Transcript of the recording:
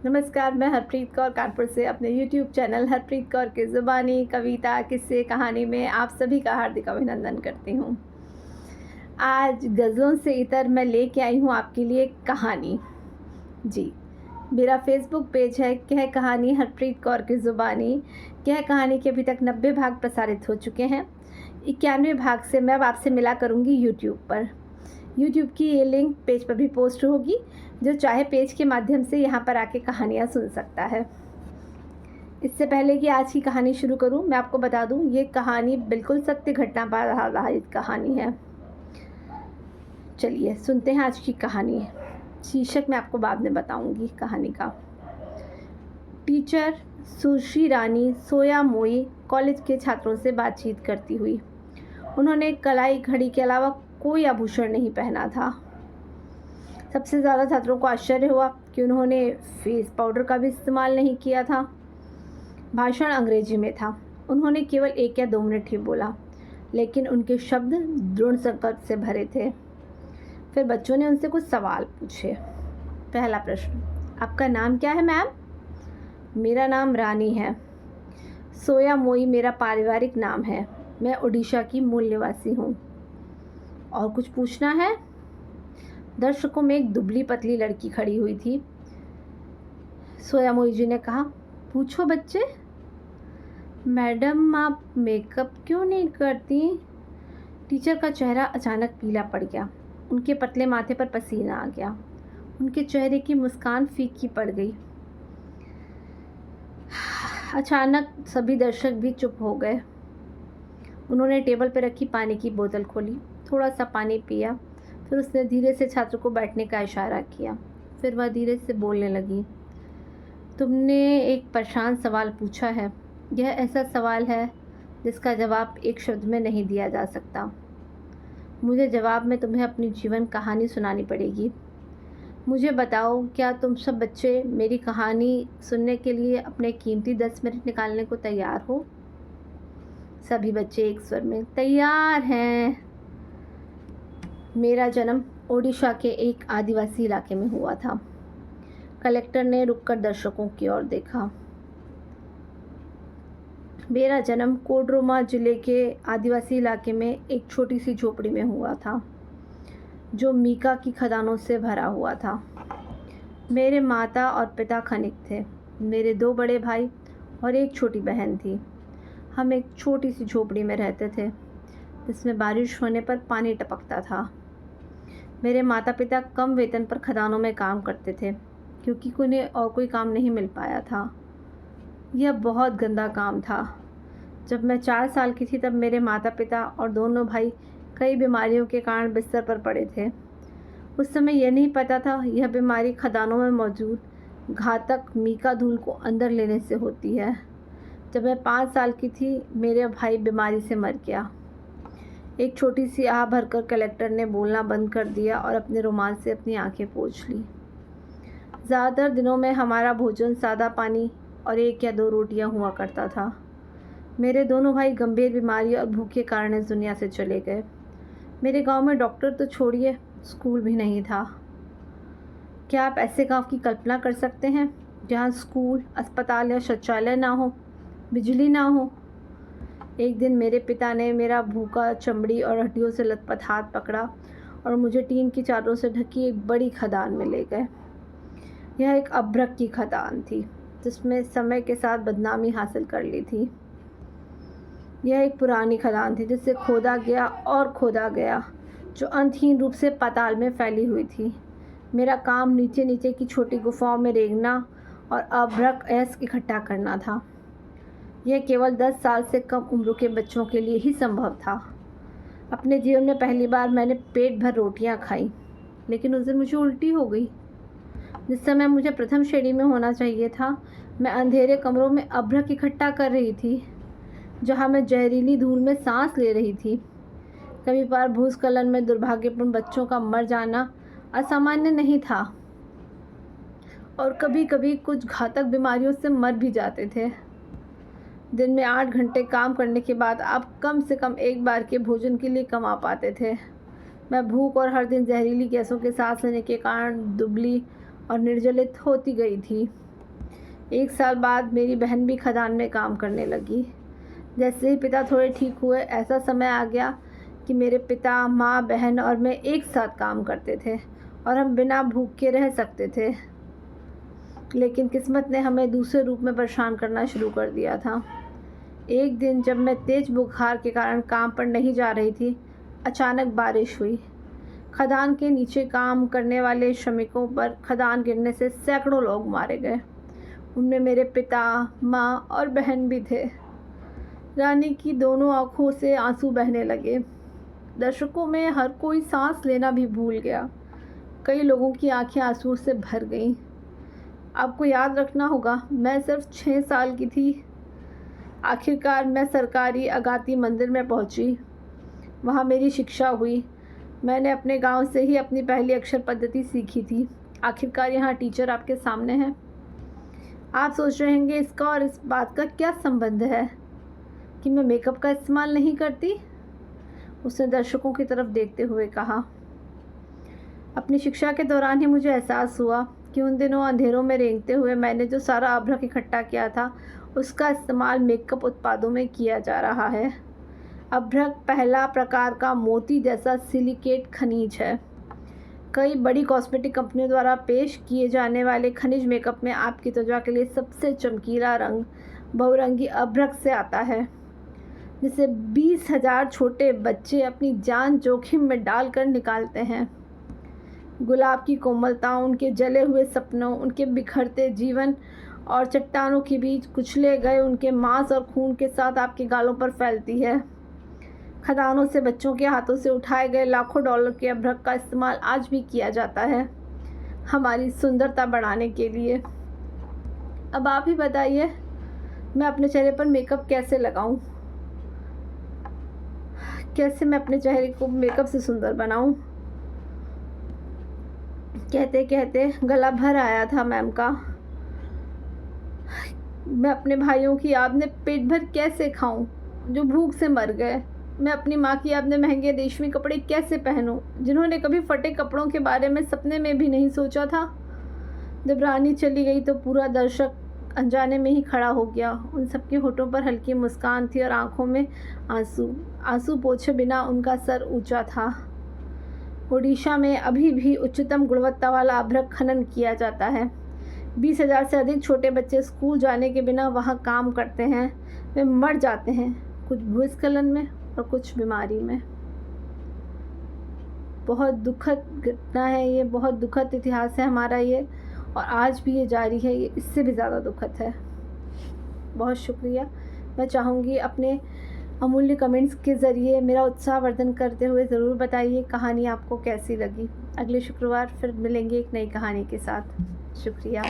नमस्कार, मैं हरप्रीत कौर कानपुर से अपने यूट्यूब चैनल हरप्रीत कौर की ज़ुबानी, कविता, किस्से, कहानी में आप सभी का हार्दिक अभिनंदन करती हूँ। आज गज़लों से इतर मैं लेके आई हूँ आपके लिए कहानी। जी, मेरा फेसबुक पेज है कह कहानी हरप्रीत कौर की ज़ुबानी। कह कहानी के अभी तक 90 भाग प्रसारित हो चुके हैं। 91वें भाग से मैं अब आपसे मिला करूँगी यूट्यूब पर। यूट्यूब की ये लिंक पेज पर भी पोस्ट होगी, जो चाहे पेज के माध्यम से यहाँ पर आके कहानियाँ सुन सकता है। इससे पहले कि आज की कहानी शुरू करूँ, मैं आपको बता दूँ ये कहानी बिल्कुल सत्य घटना पर आधारित कहानी है। चलिए सुनते हैं आज की कहानी। शीर्षक मैं आपको बाद में बताऊँगी कहानी का। टीचर सुश्री रानी सोया मोई कॉलेज के छात्रों से बातचीत करती हुई। उन्होंने कलाई घड़ी के अलावा कोई आभूषण नहीं पहना था। सबसे ज़्यादा छात्रों को आश्चर्य हुआ कि उन्होंने फेस पाउडर का भी इस्तेमाल नहीं किया था। भाषण अंग्रेजी में था। उन्होंने केवल 1 या 2 मिनट ही बोला, लेकिन उनके शब्द दृढ़ संकल्प से भरे थे। फिर बच्चों ने उनसे कुछ सवाल पूछे। पहला प्रश्न, आपका नाम क्या है मैम? मेरा नाम रानी है। सोया मोई मेरा पारिवारिक नाम है। मैं ओडिशा की मूल निवासी हूँ। और कुछ पूछना है? दर्शकों में एक दुबली पतली लड़की खड़ी हुई थी। सोया मोई जी ने कहा, पूछो बच्चे। मैडम, आप मेकअप क्यों नहीं करती? टीचर का चेहरा अचानक पीला पड़ गया। उनके पतले माथे पर पसीना आ गया। उनके चेहरे की मुस्कान फीकी पड़ गई। अचानक सभी दर्शक भी चुप हो गए। उन्होंने टेबल पर रखी पानी की बोतल खोली, थोड़ा सा पानी पिया, फिर उसने धीरे से छात्र को बैठने का इशारा किया। फिर वह धीरे से बोलने लगी, तुमने एक परेशान सवाल पूछा है। यह ऐसा सवाल है जिसका जवाब एक शब्द में नहीं दिया जा सकता। मुझे जवाब में तुम्हें अपनी जीवन कहानी सुनानी पड़ेगी। मुझे बताओ, क्या तुम सब बच्चे मेरी कहानी सुनने के लिए अपने कीमती 10 मिनट निकालने को तैयार हो? सभी बच्चे एक स्वर में तैयार हैं। मेरा जन्म ओडिशा के एक आदिवासी इलाके में हुआ था। कलेक्टर ने रुककर दर्शकों की ओर देखा। मेरा जन्म कोडरमा जिले के आदिवासी इलाके में एक छोटी सी झोपड़ी में हुआ था, जो मीका की खदानों से भरा हुआ था। मेरे माता और पिता खनिक थे। मेरे 2 बड़े भाई और एक छोटी बहन थी। हम एक छोटी सी झोपड़ी में रहते थे, जिसमें बारिश होने पर पानी टपकता था। मेरे माता पिता कम वेतन पर खदानों में काम करते थे, क्योंकि उन्हें और कोई काम नहीं मिल पाया था। यह बहुत गंदा काम था। जब मैं 4 साल की थी तब मेरे माता पिता और दोनों भाई कई बीमारियों के कारण बिस्तर पर पड़े थे। उस समय यह नहीं पता था यह बीमारी खदानों में मौजूद घातक मीका धूल को अंदर लेने से होती है। जब मैं 5 साल की थी, मेरे भाई बीमारी से मर गया। एक छोटी सी आह भरकर कलेक्टर ने बोलना बंद कर दिया और अपने रुमाल से अपनी आंखें पोंछ ली। ज़्यादातर दिनों में हमारा भोजन सादा पानी और 1 या 2 रोटियां हुआ करता था। मेरे दोनों भाई गंभीर बीमारी और भूख के कारण इस दुनिया से चले गए। मेरे गांव में डॉक्टर तो छोड़िए, स्कूल भी नहीं था। क्या आप ऐसे गांव की कल्पना कर सकते हैं जहां स्कूल, अस्पताल या शौचालय ना हो, बिजली ना हो? एक दिन मेरे पिता ने मेरा भूखा चमड़ी और हड्डियों से लथपथ हाथ पकड़ा और मुझे टीन की चादरों से ढकी एक बड़ी खदान में ले गए। यह एक अभ्रक की खदान थी, जिसमें समय के साथ बदनामी हासिल कर ली थी। यह एक पुरानी खदान थी जिसे खोदा गया और खोदा गया, जो अंतहीन रूप से पाताल में फैली हुई थी। मेरा काम नीचे नीचे की छोटी गुफाओं में रेंगना और अभ्रक अयस्क इकट्ठा करना था। यह केवल 10 साल से कम उम्र के बच्चों के लिए ही संभव था। अपने जीवन में पहली बार मैंने पेट भर रोटियां खाई, लेकिन उस दिन मुझे उल्टी हो गई। जिस समय मुझे प्रथम श्रेणी में होना चाहिए था, मैं अंधेरे कमरों में अभ्रक इकट्ठा कर रही थी, जहाँ मैं जहरीली धूल में सांस ले रही थी। कभी बार भूस्खलन में दुर्भाग्यपूर्ण बच्चों का मर जाना असामान्य नहीं था, और कभी कभी कुछ घातक बीमारियों से मर भी जाते थे। दिन में 8 घंटे काम करने के बाद आप कम से कम एक बार के भोजन के लिए कमा पाते थे। मैं भूख और हर दिन जहरीली गैसों के सांस लेने के कारण दुबली और निर्जलित होती गई थी। 1 साल बाद मेरी बहन भी खदान में काम करने लगी। जैसे ही पिता थोड़े ठीक हुए, ऐसा समय आ गया कि मेरे पिता, माँ, बहन और मैं एक साथ काम करते थे और हम बिना भूख के रह सकते थे। लेकिन किस्मत ने हमें दूसरे रूप में परेशान करना शुरू कर दिया था। एक दिन जब मैं तेज़ बुखार के कारण काम पर नहीं जा रही थी, अचानक बारिश हुई। खदान के नीचे काम करने वाले श्रमिकों पर खदान गिरने से सैकड़ों लोग मारे गए। उनमें मेरे पिता, माँ और बहन भी थे। रानी की दोनों आँखों से आंसू बहने लगे। दर्शकों में हर कोई सांस लेना भी भूल गया। कई लोगों की आंखें आंसुओं से भर गईं। आपको याद रखना होगा, मैं सिर्फ 6 साल की थी। आखिरकार मैं सरकारी अगाती मंदिर में पहुंची। वहां मेरी शिक्षा हुई। मैंने अपने गांव से ही अपनी पहली अक्षर पद्धति सीखी थी। आखिरकार यहाँ टीचर आपके सामने है। आप सोच रहे होंगे इसका और इस बात का क्या संबंध है कि मैं मेकअप का इस्तेमाल नहीं करती। उसने दर्शकों की तरफ देखते हुए कहा, अपनी शिक्षा के दौरान ही मुझे एहसास हुआ कि उन दिनों अंधेरों में रेंगते हुए मैंने जो सारा अभ्रक इकट्ठा किया था, उसका इस्तेमाल मेकअप उत्पादों में किया जा रहा है। अभ्रक पहला प्रकार का मोती जैसा सिलिकेट खनिज है। कई बड़ी कॉस्मेटिक कंपनियों द्वारा पेश किए जाने वाले खनिज मेकअप में आपकी त्वचा के लिए सबसे चमकीला रंग बहुरंगी अभ्रक से आता है, जिसे 20,000 छोटे बच्चे अपनी जान जोखिम में डालकर निकालते हैं। गुलाब की कोमलता उनके जले हुए सपनों, उनके बिखरते जीवन और चट्टानों के बीच कुचले गए उनके मांस और खून के साथ आपके गालों पर फैलती है। खदानों से बच्चों के हाथों से उठाए गए लाखों डॉलर के अभ्रक का इस्तेमाल आज भी किया जाता है हमारी सुंदरता बढ़ाने के लिए। अब आप ही बताइए, मैं अपने चेहरे पर मेकअप कैसे लगाऊं? कैसे मैं अपने चेहरे को मेकअप से सुंदर बनाऊं? कहते कहते गला भर आया था मैम का। मैं अपने भाइयों की याद में पेट भर कैसे खाऊं जो भूख से मर गए? मैं अपनी माँ की याद में महंगे रेशमी कपड़े कैसे पहनूं जिन्होंने कभी फटे कपड़ों के बारे में सपने में भी नहीं सोचा था? जब रानी चली गई तो पूरा दर्शक अनजाने में ही खड़ा हो गया। उन सबके होठों पर हल्की मुस्कान थी और आंखों में आंसू पोंछे बिना उनका सर ऊंचा था। ओडिशा में अभी भी उच्चतम गुणवत्ता वाला अभ्रक खनन किया जाता है। 20,000 से अधिक छोटे बच्चे स्कूल जाने के बिना वहाँ काम करते हैं। वे मर जाते हैं, कुछ भूस्खलन में और कुछ बीमारी में। बहुत दुखद घटना है ये, बहुत दुखद इतिहास है हमारा ये, और आज भी ये जारी है। ये इससे भी ज़्यादा दुखद है। बहुत शुक्रिया। मैं चाहूँगी अपने अमूल्य कमेंट्स के ज़रिए मेरा उत्साहवर्धन करते हुए ज़रूर बताइए कहानी आपको कैसी लगी। अगले शुक्रवार फिर मिलेंगे एक नई कहानी के साथ। शुक्रिया।